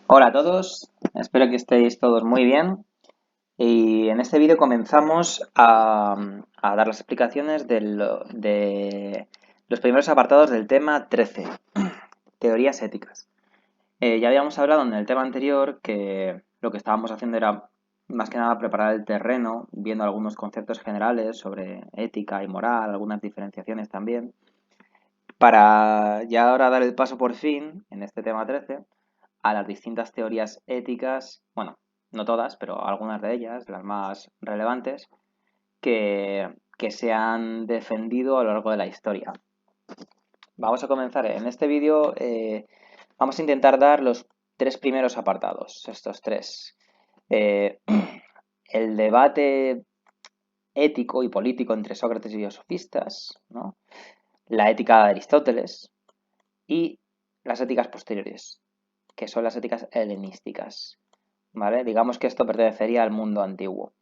Hola a todos, espero que estéis todos muy bien y en este vídeo comenzamos a dar las explicaciones de los primeros apartados del tema 13, teorías éticas. Ya habíamos hablado en el tema anterior que lo que estábamos haciendo era más que nada preparar el terreno, viendo algunos conceptos generales sobre ética y moral, algunas diferenciaciones también, para ya ahora dar el paso por fin, en este tema 13, a las distintas teorías éticas, bueno, no todas, pero algunas de ellas, las más relevantes, que se han defendido a lo largo de la historia. Vamos a comenzar en este vídeo, vamos a intentar dar los tres primeros apartados, estos tres. Eh, el debate ético y político entre Sócrates y los sofistas, ¿no? La ética de Aristóteles y las éticas posteriores, que son las éticas helenísticas. ¿Vale? Digamos que esto pertenecería al mundo antiguo.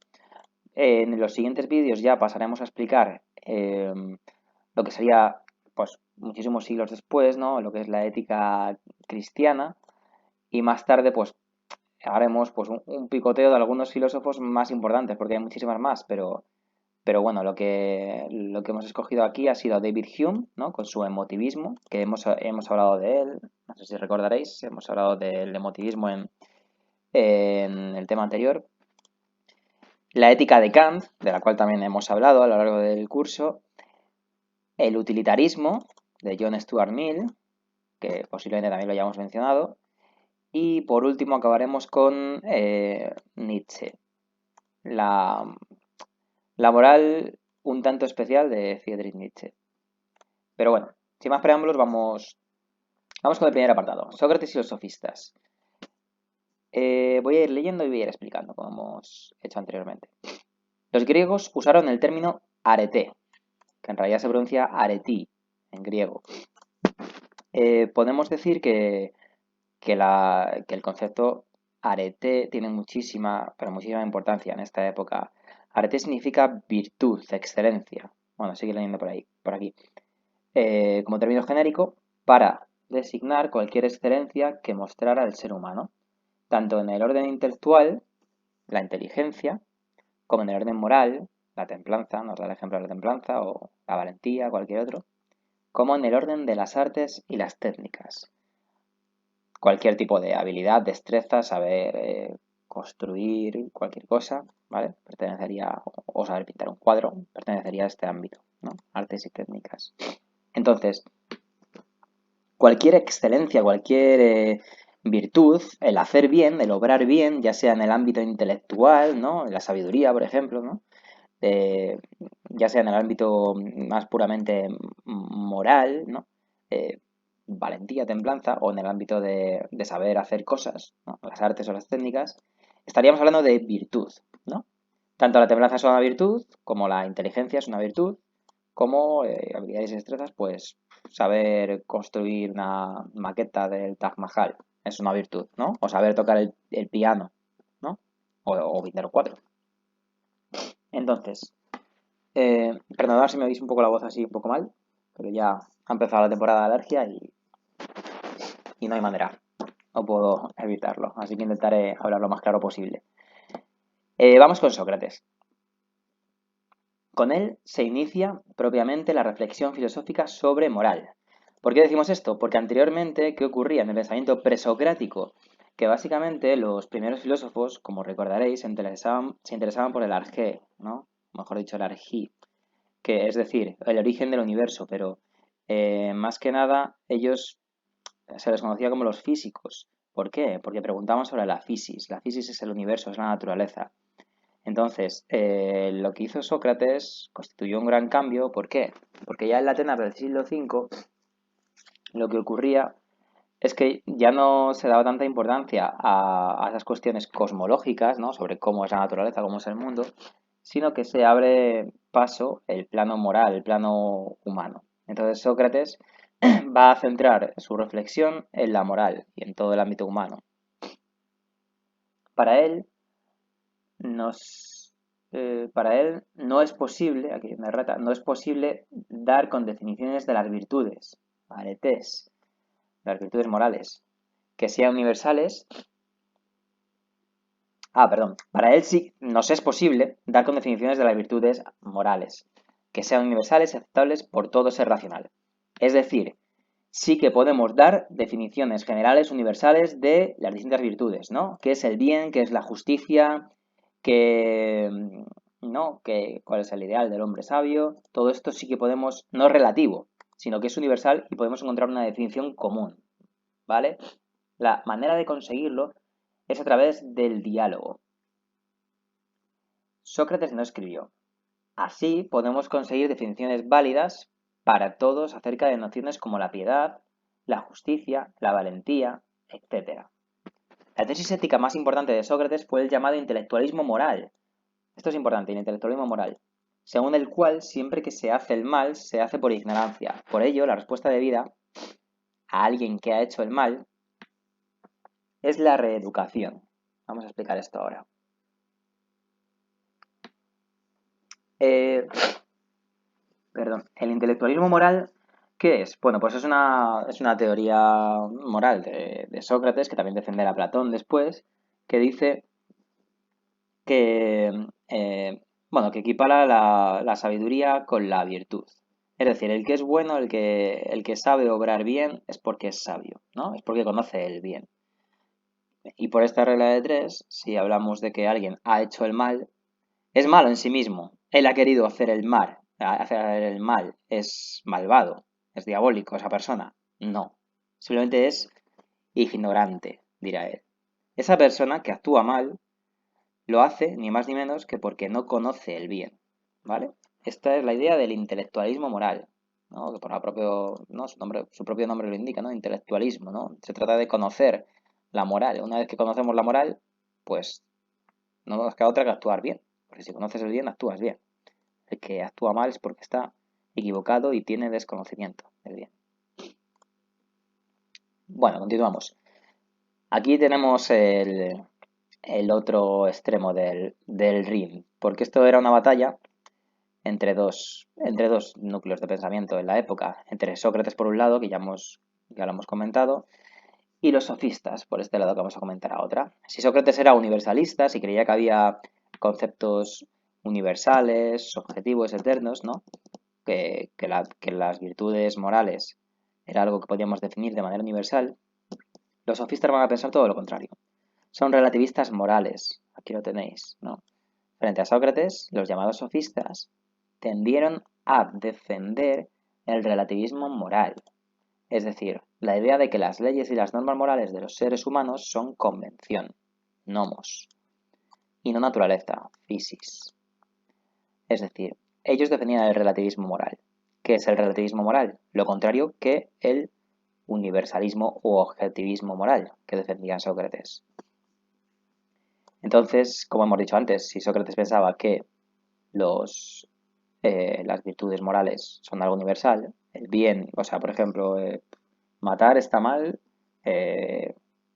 En los siguientes vídeos ya pasaremos a explicar lo que sería, pues, muchísimos siglos después, ¿no? Lo que es la ética cristiana y más tarde, pues, haremos pues un picoteo de algunos filósofos más importantes, porque hay muchísimas más, pero bueno, lo que hemos escogido aquí ha sido David Hume, ¿no? Con su emotivismo, que hemos hablado de él, no sé si recordaréis, hemos hablado del emotivismo en el tema anterior. La ética de Kant, de la cual también hemos hablado a lo largo del curso. El utilitarismo, de John Stuart Mill, que posiblemente también lo hayamos mencionado. Y por último acabaremos con Nietzsche, la, la moral un tanto especial de Friedrich Nietzsche. Pero bueno, sin más preámbulos, vamos con el primer apartado. Sócrates y los sofistas. Voy a ir leyendo y voy a ir explicando, como hemos hecho anteriormente. Los griegos usaron el término arete, que en realidad se pronuncia aretí en griego. Podemos decir que el concepto arete tiene muchísima, pero muchísima importancia en esta época. Arete significa virtud, excelencia. Bueno, sigue leyendo por aquí. Como término genérico para designar cualquier excelencia que mostrara el ser humano, tanto en el orden intelectual, la inteligencia, como en el orden moral, la templanza, nos da el ejemplo de la templanza, o la valentía, cualquier otro, como en el orden de las artes y las técnicas. Cualquier tipo de habilidad, destreza, saber construir cualquier cosa, ¿vale? Pertenecería, o saber pintar un cuadro, pertenecería a este ámbito, ¿no? Artes y técnicas. Entonces, cualquier excelencia, cualquier virtud, el hacer bien, el obrar bien, ya sea en el ámbito intelectual, ¿no? En la sabiduría, por ejemplo, ¿no? Ya sea en el ámbito más puramente moral, ¿no? Eh, Valentía, templanza, o en el ámbito de saber hacer cosas, ¿no? Las artes o las técnicas, estaríamos hablando de virtud, ¿no? Tanto la templanza es una virtud, como la inteligencia es una virtud, como habilidades y destrezas, pues saber construir una maqueta del Taj Mahal es una virtud, ¿no? O saber tocar el piano, ¿no? O pintar un cuadro. Entonces, perdonad si me oís un poco la voz así un poco mal, pero ya ha empezado la temporada de alergia y no hay manera. No puedo evitarlo, así que intentaré hablar lo más claro posible. Vamos con Sócrates. Con él se inicia propiamente la reflexión filosófica sobre moral. ¿Por qué decimos esto? Porque anteriormente, ¿qué ocurría en el pensamiento presocrático? Que básicamente los primeros filósofos, como recordaréis, se interesaban por el arjé, ¿no? Mejor dicho, el arjí, que es decir, el origen del universo, pero más que nada ellos se les conocía como los físicos. ¿Por qué? Porque preguntaban sobre la fisis. La fisis es el universo, es la naturaleza. Entonces, lo que hizo Sócrates constituyó un gran cambio. ¿Por qué? Porque ya en la Atenas del siglo V lo que ocurría es que ya no se daba tanta importancia a esas cuestiones cosmológicas, ¿no? Sobre cómo es la naturaleza, cómo es el mundo, sino que se abre paso el plano moral, el plano humano. Entonces Sócrates va a centrar su reflexión en la moral y en todo el ámbito humano. Para él, para él no es posible, aquí me rata, no es posible dar con definiciones de las virtudes, aretes, las virtudes morales, que sean universales Perdón. Para él sí nos es posible dar con definiciones de las virtudes morales, que sean universales y aceptables por todo ser racional. Es decir, sí que podemos dar definiciones generales universales de las distintas virtudes, ¿no? ¿Qué es el bien? ¿Qué es la justicia? ¿Qué, ¿no? ¿Cuál es el ideal del hombre sabio? Todo esto sí que podemos, no es relativo, sino que es universal y podemos encontrar una definición común, ¿vale? La manera de conseguirlo es a través del diálogo. Sócrates no escribió. Así podemos conseguir definiciones válidas para todos acerca de nociones como la piedad, la justicia, la valentía, etc. La tesis ética más importante de Sócrates fue el llamado intelectualismo moral. Esto es importante, el intelectualismo moral, según el cual siempre que se hace el mal se hace por ignorancia. Por ello, la respuesta debida a alguien que ha hecho el mal es la reeducación. Vamos a explicar esto ahora. El intelectualismo moral, ¿qué es? Bueno, pues es una teoría moral de Sócrates, que también defenderá Platón después, que dice que, que equipara la sabiduría con la virtud. Es decir, el que es bueno, el que sabe obrar bien, es porque es sabio, ¿no? Es porque conoce el bien. Y por esta regla de tres, si hablamos de que alguien ha hecho el mal, es malo en sí mismo. Él ha querido hacer el mal, es malvado, es diabólico esa persona. No, simplemente es ignorante, dirá él. Esa persona que actúa mal lo hace ni más ni menos que porque no conoce el bien, ¿vale? Esta es la idea del intelectualismo moral, ¿no? Que por el propio, ¿no? Su propio nombre lo indica, ¿no? Intelectualismo, ¿no? Se trata de conocer la moral. Una vez que conocemos la moral, pues no nos queda otra que actuar bien. Porque si conoces el bien, actúas bien. El que actúa mal es porque está equivocado y tiene desconocimiento del bien. Bueno, continuamos. Aquí tenemos el otro extremo del Rin, porque esto era una batalla entre dos núcleos de pensamiento en la época, entre Sócrates por un lado, que ya lo hemos comentado, y los sofistas, por este lado que vamos a comentar a otra. Si Sócrates era universalista, si creía que había conceptos universales, objetivos, eternos, ¿no? Que las virtudes morales era algo que podíamos definir de manera universal, los sofistas van a pensar todo lo contrario. Son relativistas morales, aquí lo tenéis, ¿no? Frente a Sócrates, los llamados sofistas tendieron a defender el relativismo moral, es decir, la idea de que las leyes y las normas morales de los seres humanos son convención, nomos, y no naturaleza, physis. Es decir, ellos defendían el relativismo moral. ¿Qué es el relativismo moral? Lo contrario que el universalismo u objetivismo moral que defendía Sócrates. Entonces, como hemos dicho antes, si Sócrates pensaba que las virtudes morales son algo universal, el bien, o sea, por ejemplo, matar está mal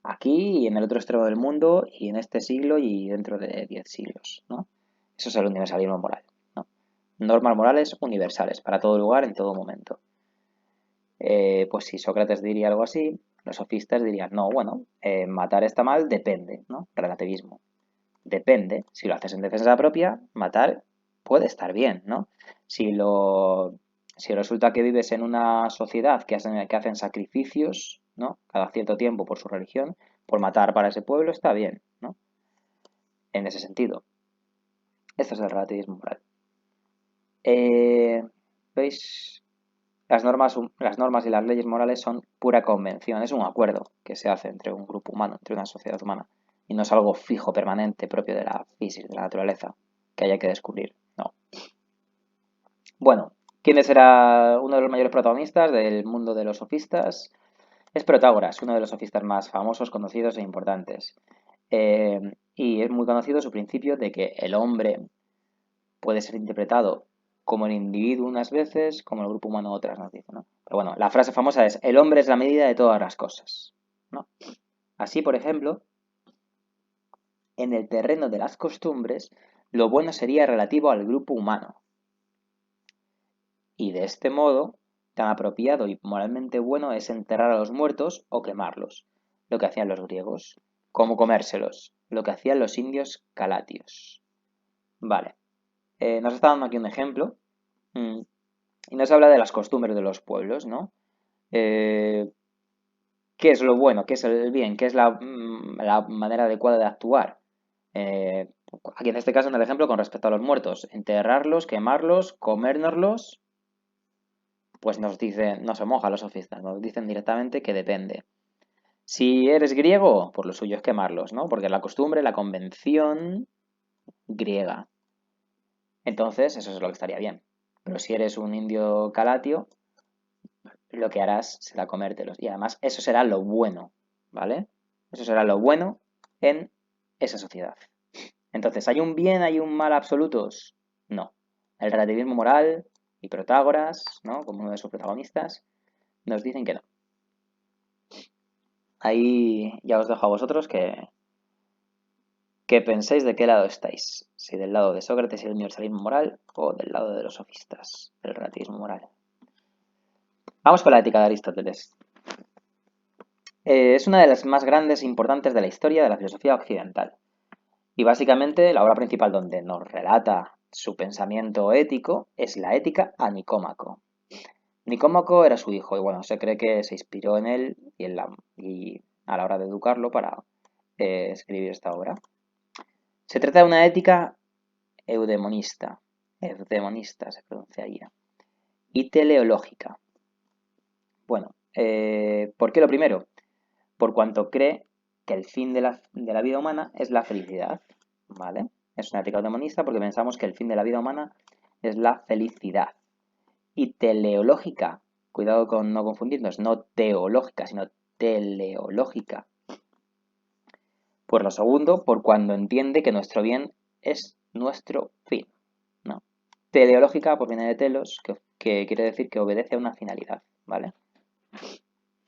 aquí y en el otro extremo del mundo y en este siglo y dentro de 10 siglos, ¿no? Eso es el universalismo moral, ¿no? Normas morales universales para todo lugar, en todo momento. Pues si Sócrates diría algo así, los sofistas dirían, no, bueno, matar está mal, depende, ¿no? Relativismo. Depende, si lo haces en defensa propia, matar puede estar bien, ¿no? Si resulta que vives en una sociedad que hacen sacrificios, ¿no? Cada cierto tiempo por su religión, por matar para ese pueblo está bien, ¿no? En ese sentido. Esto es el relativismo moral. ¿Veis? Las normas y las leyes morales son pura convención, es un acuerdo que se hace entre un grupo humano, entre una sociedad humana, y no es algo fijo, permanente, propio de la física, de la naturaleza, que haya que descubrir, no. Bueno, ¿quién será uno de los mayores protagonistas del mundo de los sofistas? Es Protágoras, uno de los sofistas más famosos, conocidos e importantes. Y es muy conocido su principio de que el hombre puede ser interpretado como el individuo unas veces, como el grupo humano otras, nos dice, ¿no? Pero bueno, la frase famosa es, el hombre es la medida de todas las cosas, ¿no? Así, por ejemplo, en el terreno de las costumbres, lo bueno sería relativo al grupo humano. Y de este modo, tan apropiado y moralmente bueno es enterrar a los muertos o quemarlos, lo que hacían los griegos, como comérselos. lo que hacían los indios calatios. Vale, nos está dando aquí un ejemplo y nos habla de las costumbres de los pueblos, ¿no? Eh, ¿Qué es lo bueno? ¿Qué es el bien? ¿Qué es la manera adecuada de actuar? Eh, Aquí en este caso en el ejemplo con respecto a los muertos, enterrarlos, quemarlos, comérnoslos, pues nos dicen, no se mojan los sofistas, nos dicen directamente que depende. Si eres griego, pues lo suyo es quemarlos, ¿no? Porque es la costumbre, la convención griega. Entonces, eso es lo que estaría bien. Pero si eres un indio calatio, lo que harás será comértelos. Y además, eso será lo bueno, ¿vale? Eso será lo bueno en esa sociedad. Entonces, ¿hay un bien, hay un mal absolutos? No. El relativismo moral y Protágoras, ¿no? Como uno de sus protagonistas, nos dicen que no. Ahí ya os dejo a vosotros que penséis de qué lado estáis. Si del lado de Sócrates y el universalismo moral o del lado de los sofistas, del relativismo moral. Vamos con la ética de Aristóteles. Es una de las más grandes e importantes de la historia de la filosofía occidental. Y básicamente la obra principal donde nos relata su pensamiento ético es la Ética a Nicómaco. Nicómaco era su hijo y bueno, se cree que se inspiró en él y a la hora de educarlo para escribir esta obra. Se trata de una ética eudemonista se pronunciaría, y teleológica. Bueno, ¿por qué lo primero? Por cuanto cree que el fin de la vida humana es la felicidad, ¿vale? Es una ética eudemonista porque pensamos que el fin de la vida humana es la felicidad. Y teleológica, cuidado con no confundirnos, no teológica, sino teleológica. Pues lo segundo, por cuando entiende que nuestro bien es nuestro fin, ¿no? Teleológica, pues viene de telos, que quiere decir que obedece a una finalidad, ¿vale?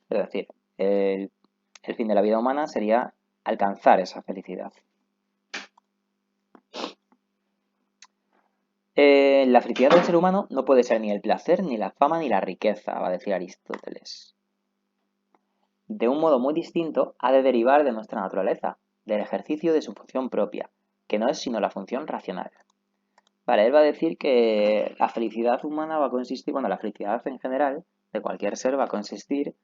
Es decir, el fin de la vida humana sería alcanzar esa felicidad. La felicidad del ser humano no puede ser ni el placer, ni la fama, ni la riqueza, va a decir Aristóteles. De un modo muy distinto, ha de derivar de nuestra naturaleza, del ejercicio de su función propia, que no es sino la función racional. Vale, él va a decir que la felicidad humana va a consistir, bueno, la felicidad en general de cualquier ser va a consistir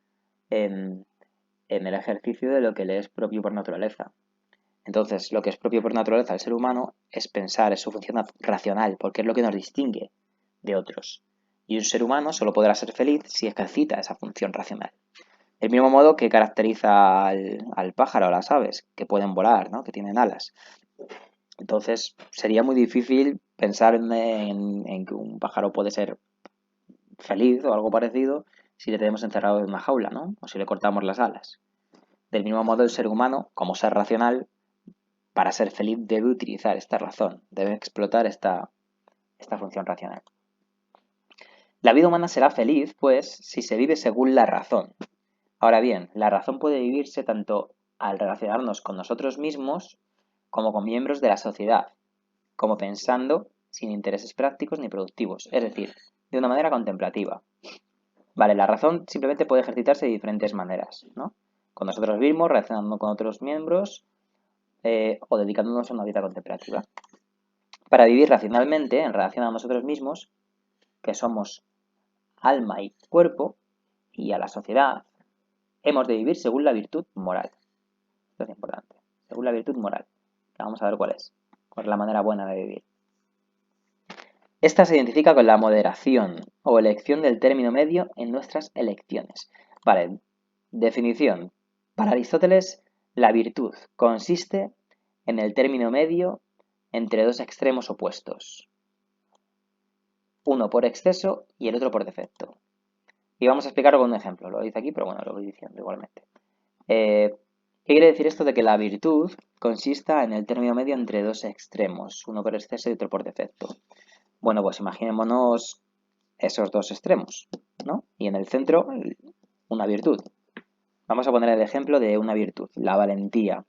en el ejercicio de lo que le es propio por naturaleza. Entonces, lo que es propio por naturaleza del ser humano es pensar, es su función racional, porque es lo que nos distingue de otros. Y un ser humano solo podrá ser feliz si ejercita esa función racional. Del mismo modo que caracteriza al pájaro, a las aves, que pueden volar, ¿no? Que tienen alas. Entonces, sería muy difícil pensar en que un pájaro puede ser feliz o algo parecido si le tenemos encerrado en una jaula, ¿no? O si le cortamos las alas. Del mismo modo, el ser humano, como ser racional, para ser feliz debe utilizar esta razón, debe explotar esta función racional. La vida humana será feliz, pues, si se vive según la razón. Ahora bien, la razón puede vivirse tanto al relacionarnos con nosotros mismos como con miembros de la sociedad, como pensando sin intereses prácticos ni productivos, es decir, de una manera contemplativa. Vale, la razón simplemente puede ejercitarse de diferentes maneras, ¿no? Con nosotros mismos, relacionándonos con otros miembros o dedicándonos a una vida contemplativa. Para vivir racionalmente en relación a nosotros mismos, que somos alma y cuerpo, y a la sociedad, hemos de vivir según la virtud moral. Esto es importante. Según la virtud moral. Vamos a ver cuál es. Cuál es la manera buena de vivir. Esta se identifica con la moderación o elección del término medio en nuestras elecciones. Vale, definición. Para Aristóteles, la virtud consiste en el término medio entre dos extremos opuestos. Uno por exceso y el otro por defecto. Y vamos a explicarlo con un ejemplo. Lo dice aquí, pero bueno, lo voy diciendo igualmente. ¿Qué quiere decir esto de que la virtud consista en el término medio entre dos extremos, uno por exceso y otro por defecto? Bueno, pues imaginémonos esos dos extremos, ¿no? Y en el centro, una virtud. Vamos a poner el ejemplo de una virtud, la valentía.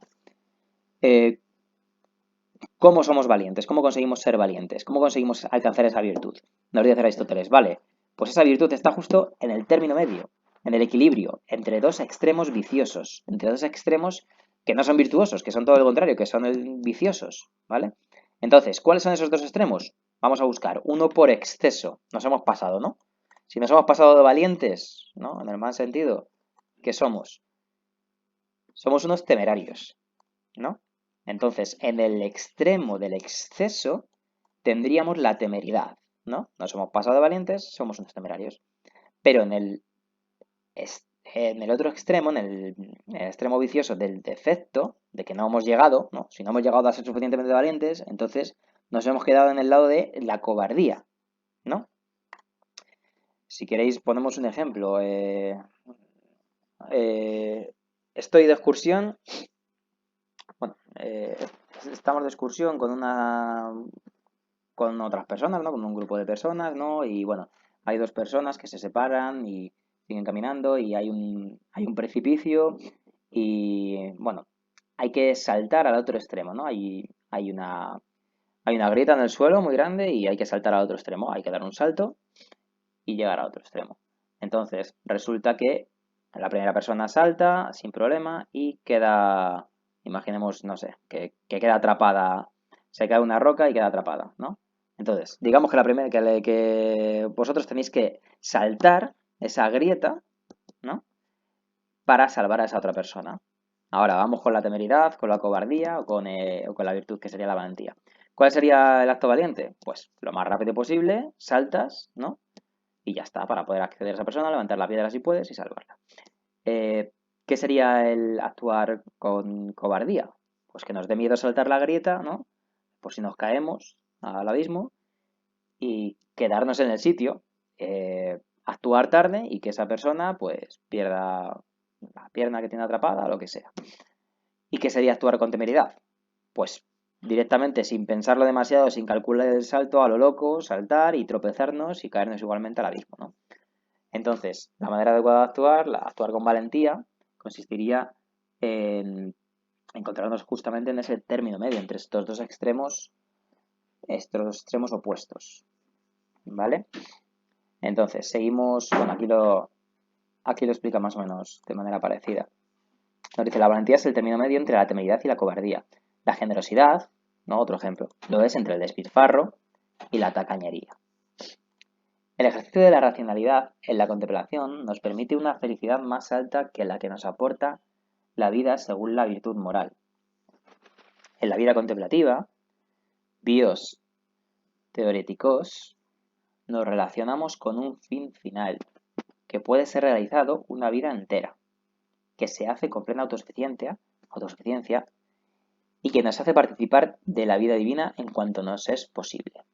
¿Cómo somos valientes? ¿Cómo conseguimos ser valientes? ¿Cómo conseguimos alcanzar esa virtud? Nos dice Aristóteles, vale, pues esa virtud está justo en el término medio, en el equilibrio, entre dos extremos viciosos, entre dos extremos que no son virtuosos, que son todo lo contrario, que son viciosos, ¿vale? Entonces, ¿cuáles son esos dos extremos? Vamos a buscar uno por exceso. Nos hemos pasado, ¿no? Si nos hemos pasado de valientes, ¿no? En el mal sentido, ¿qué somos? Somos unos temerarios, ¿no? Entonces, en el extremo del exceso tendríamos la temeridad, ¿no? Nos hemos pasado de valientes, somos unos temerarios. Pero en el otro extremo, en el extremo vicioso del defecto, de que no hemos llegado, ¿no? Si no hemos llegado a ser suficientemente valientes, entonces nos hemos quedado en el lado de la cobardía, ¿no? Si queréis, ponemos un ejemplo. Estoy de excursión, bueno, estamos de excursión con otras personas, ¿no? Con un grupo de personas, ¿no? Y bueno, hay dos personas que se separan y siguen caminando y hay un precipicio y bueno, hay que saltar al otro extremo, ¿no? Hay una grieta en el suelo muy grande y hay que saltar al otro extremo, hay que dar un salto y llegar al otro extremo. Entonces, resulta que la primera persona salta sin problema y queda, imaginemos, no sé, que queda atrapada, se cae una roca y queda atrapada, ¿no? Entonces, digamos que que vosotros tenéis que saltar esa grieta, ¿no? Para salvar a esa otra persona. Ahora vamos con la temeridad, con la cobardía o con la virtud que sería la valentía. ¿Cuál sería el acto valiente? Pues lo más rápido posible, saltas, ¿no? Y ya está, para poder acceder a esa persona, levantar la piedra si puedes y salvarla. ¿Qué sería el actuar con cobardía? Pues que nos dé miedo saltar la grieta, ¿no? Por si nos caemos al abismo y quedarnos en el sitio, actuar tarde y que esa persona pues pierda la pierna que tiene atrapada o lo que sea. ¿Y qué sería actuar con temeridad? Pues directamente, sin pensarlo demasiado, sin calcular el salto a lo loco, saltar y tropezarnos y caernos igualmente al abismo, ¿no? Entonces, la manera adecuada de actuar con valentía, consistiría en encontrarnos justamente en ese término medio, entre estos extremos opuestos, ¿vale? Entonces, seguimos, bueno, aquí lo explica más o menos de manera parecida. Nos dice, la valentía es el término medio entre la temeridad y la cobardía. La generosidad, ¿no? Otro ejemplo, lo es entre el despilfarro y la tacañería. El ejercicio de la racionalidad en la contemplación nos permite una felicidad más alta que la que nos aporta la vida según la virtud moral. En la vida contemplativa, bios teoreticos, nos relacionamos con un fin final, que puede ser realizado una vida entera, que se hace con plena autosuficiencia y que nos hace participar de la vida divina en cuanto nos es posible.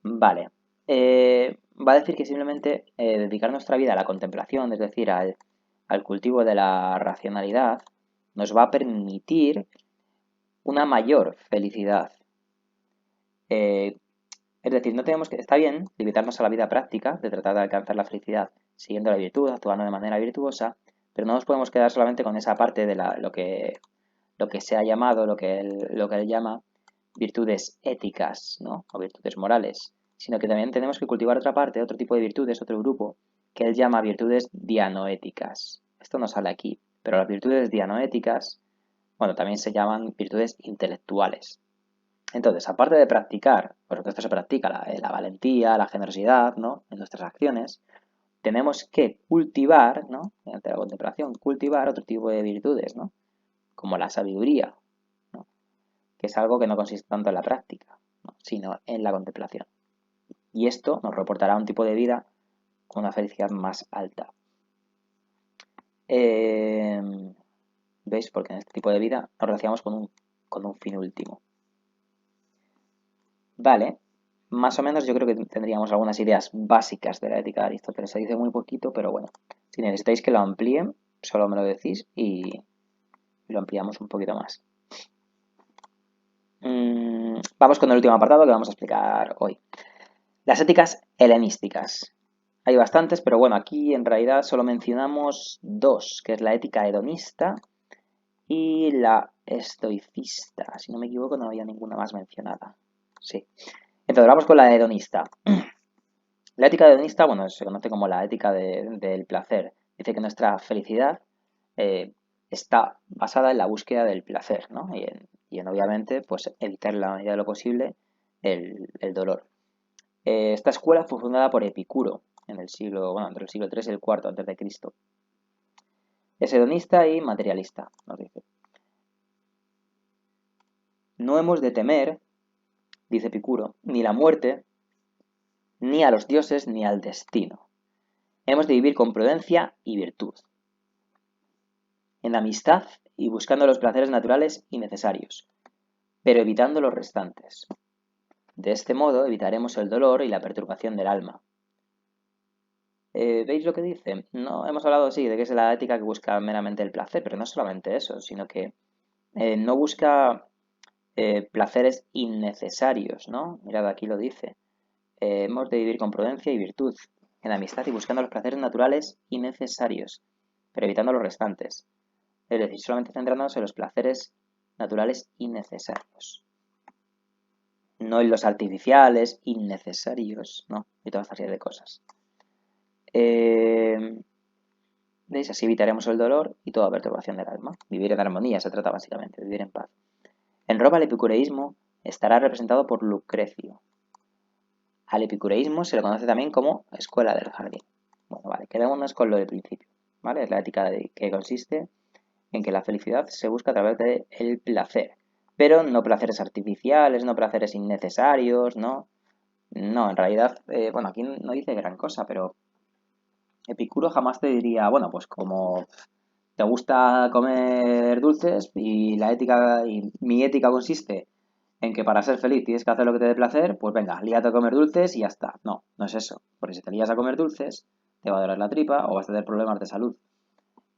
Vale, va a decir que simplemente dedicar nuestra vida a la contemplación, es decir, al cultivo de la racionalidad, nos va a permitir una mayor felicidad. Es decir, no tenemos que, está bien limitarnos a la vida práctica de tratar de alcanzar la felicidad siguiendo la virtud, actuando de manera virtuosa, pero no nos podemos quedar solamente con esa parte de lo que se ha llamado, lo que él llama virtudes éticas, ¿no? O virtudes morales, sino que también tenemos que cultivar otra parte, otro tipo de virtudes, otro grupo, que él llama virtudes dianoéticas. Esto no sale aquí, pero las virtudes dianoéticas, bueno, también se llaman virtudes intelectuales. Entonces, aparte de practicar, porque esto se practica, la valentía, la generosidad, ¿no? En nuestras acciones, tenemos que cultivar, ¿no? Mediante la contemplación, cultivar otro tipo de virtudes, ¿no? Como la sabiduría, ¿no? Que es algo que no consiste tanto en la práctica, ¿no? Sino en la contemplación. Y esto nos reportará un tipo de vida con una felicidad más alta. ¿Veis? Porque en este tipo de vida nos relacionamos con un fin último. Vale, más o menos yo creo que tendríamos algunas ideas básicas de la ética de Aristóteles. Se dice muy poquito, pero bueno, si necesitáis que lo amplíen, solo me lo decís y lo ampliamos un poquito más. Vamos con el último apartado que vamos a explicar hoy. Las éticas helenísticas. Hay bastantes, pero bueno, aquí en realidad solo mencionamos dos, que es la ética hedonista y la estoicista. Si no me equivoco, no había ninguna más mencionada. Sí. Entonces, vamos con la hedonista. La ética hedonista, bueno, se conoce como la ética del placer. Dice que nuestra felicidad está basada en la búsqueda del placer, ¿no? Y en obviamente, pues evitar en la medida de lo posible el dolor. Esta escuela fue fundada por Epicuro en el siglo, bueno, entre el siglo III y el IV antes de Cristo. Es hedonista y materialista, nos dice. No hemos de temer, dice Epicuro, ni la muerte, ni a los dioses, ni al destino. Hemos de vivir con prudencia y virtud, en amistad y buscando los placeres naturales y necesarios, pero evitando los restantes. De este modo evitaremos el dolor y la perturbación del alma. ¿Veis lo que dice? No hemos hablado, sí, de que es la ética que busca meramente el placer, pero no solamente eso, sino que no busca placeres innecesarios, ¿no? Mirad, aquí lo dice. Hemos de vivir con prudencia y virtud, en amistad y buscando los placeres naturales y necesarios, pero evitando los restantes. Es decir, solamente centrándonos en los placeres naturales y necesarios. No en los artificiales, innecesarios, ¿no? Y toda esta serie de cosas. ¿Veis? Así evitaremos el dolor y toda perturbación del alma. Vivir en armonía se trata básicamente, vivir en paz. En Roma el epicureísmo estará representado por Lucrecio. Al epicureísmo se le conoce también como escuela del jardín. Bueno, vale, quedémonos con lo del principio, ¿vale? Es la ética que consiste en que la felicidad se busca a través del placer, pero no placeres artificiales, no placeres innecesarios, ¿no? No, en realidad, bueno, aquí no dice gran cosa, pero Epicuro jamás te diría, bueno, pues como te gusta comer dulces y la ética y mi ética consiste en que para ser feliz tienes que hacer lo que te dé placer, pues venga, líate a comer dulces y ya está. No, no es eso. Porque si te lías a comer dulces, te va a doler la tripa o vas a tener problemas de salud.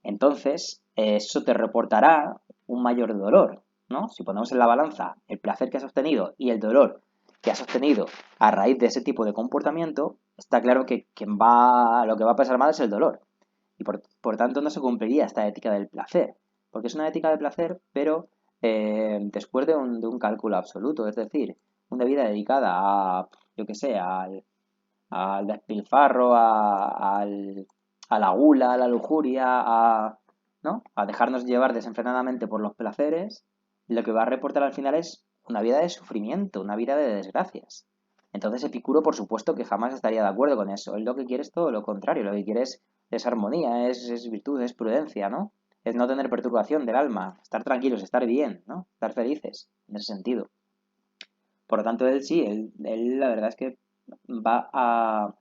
Entonces, eso te reportará un mayor dolor, ¿no? Si ponemos en la balanza el placer que has obtenido y el dolor que has obtenido a raíz de ese tipo de comportamiento, está claro que lo que va a pasar mal es el dolor. Y por tanto no se cumpliría esta ética del placer. Porque es una ética del placer, pero después de un cálculo absoluto. Es decir, una vida dedicada a, yo qué sé, al despilfarro, a la gula, a la lujuria, ¿no? A dejarnos llevar desenfrenadamente por los placeres, lo que va a reportar al final es una vida de sufrimiento, una vida de desgracias. Entonces Epicuro, por supuesto, que jamás estaría de acuerdo con eso. Él lo que quiere es todo lo contrario, lo que quiere es armonía, es virtud, es prudencia, ¿no? Es no tener perturbación del alma, estar tranquilos, estar bien, ¿no? Estar felices, en ese sentido. Por lo tanto, él sí, él la verdad es que va a,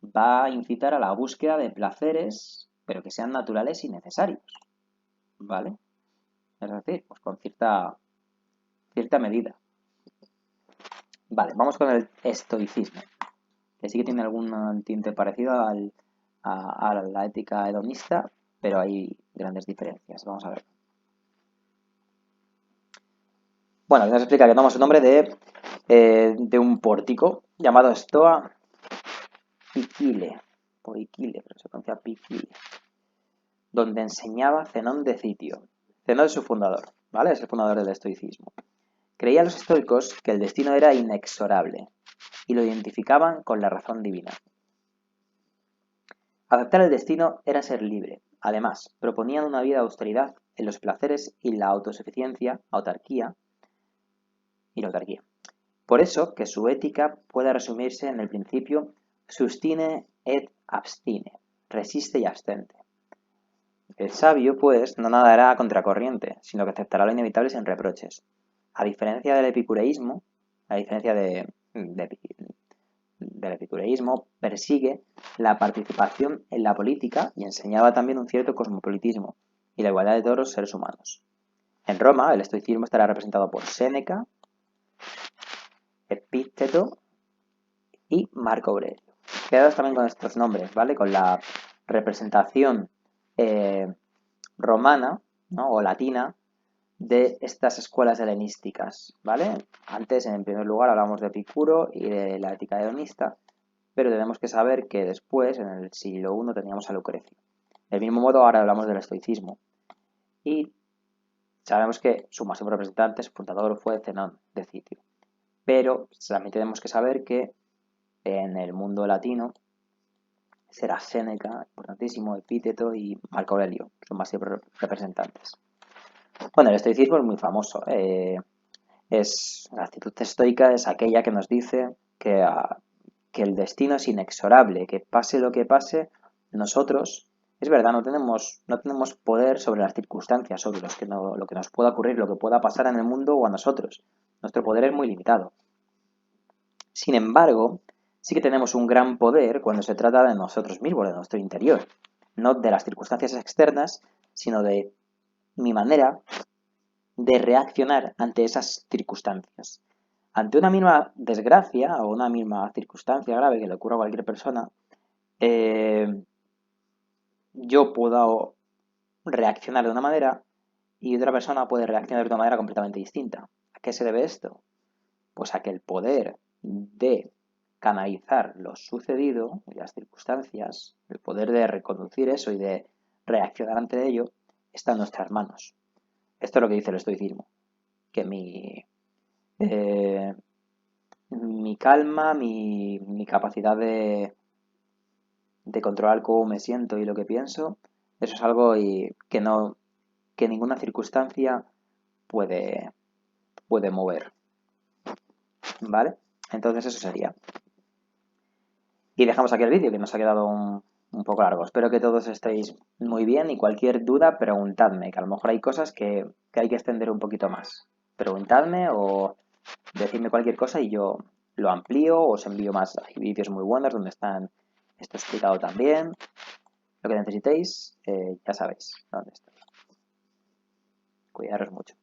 va a incitar a la búsqueda de placeres, pero que sean naturales y necesarios, ¿vale? Es decir, pues con cierta medida. Vale, vamos con el estoicismo, que sí que tiene algún tinte parecido a la ética hedonista, pero hay grandes diferencias. Vamos a ver. Bueno, nos explica que toma su nombre de un pórtico llamado Stoa Piquile, pero se pronuncia Piquile, donde enseñaba Zenón de Citio. Zenón es su fundador, ¿vale? Es el fundador del estoicismo. Creían los estoicos que el destino era inexorable y lo identificaban con la razón divina. Aceptar el destino era ser libre. Además, proponían una vida de austeridad en los placeres y la autosuficiencia, autarquía y la autarquía. Por eso que su ética puede resumirse en el principio sustine et abstine, resiste y abstente. El sabio, pues, no nadará a contracorriente, sino que aceptará lo inevitable sin reproches. A diferencia del epicureísmo, a diferencia del epicureísmo, persigue la participación en la política y enseñaba también un cierto cosmopolitismo y la igualdad de todos los seres humanos. En Roma, el estoicismo estará representado por Séneca, Epícteto y Marco Aurelio. Quedaos también con estos nombres, ¿vale? Con la representación romana, ¿no? O latina de estas escuelas helenísticas, ¿vale? Antes, en primer lugar, hablamos de Epicuro y de la ética hedonista, pero tenemos que saber que después, en el siglo I, teníamos a Lucrecio. Del mismo modo, ahora hablamos del estoicismo. Y sabemos que su máximo representante, su fundador, fue Zenón de Citio. Pero también tenemos que saber que en el mundo latino será Séneca, importantísimo, Epíteto y Marco Aurelio, son más representantes. Bueno, el estoicismo es muy famoso. La actitud estoica es aquella que nos dice que el destino es inexorable, que pase lo que pase, nosotros, es verdad, no tenemos poder sobre las circunstancias, sobre lo que nos pueda ocurrir, lo que pueda pasar en el mundo o a nosotros. Nuestro poder es muy limitado. Sin embargo, sí que tenemos un gran poder cuando se trata de nosotros mismos, de nuestro interior, no de las circunstancias externas, sino de mi manera de reaccionar ante esas circunstancias. Ante una misma desgracia o una misma circunstancia grave que le ocurra a cualquier persona, yo puedo reaccionar de una manera y otra persona puede reaccionar de una manera completamente distinta. ¿A qué se debe esto? Pues a que el poder de canalizar lo sucedido y las circunstancias, el poder de reconducir eso y de reaccionar ante ello, está en nuestras manos. Esto es lo que dice el estoicismo, que mi calma, mi capacidad de controlar cómo me siento y lo que pienso, eso es algo que ninguna circunstancia puede mover. ¿Vale? Entonces eso sería. Y dejamos aquí el vídeo, que nos ha quedado un poco largo. Espero que todos estéis muy bien y cualquier duda, preguntadme, que a lo mejor hay cosas que hay que extender un poquito más. Preguntadme o decidme cualquier cosa y yo lo amplío o os envío más. Hay vídeos muy buenos donde están esto explicado también. Lo que necesitéis, ya sabéis dónde estoy. Cuidaros mucho.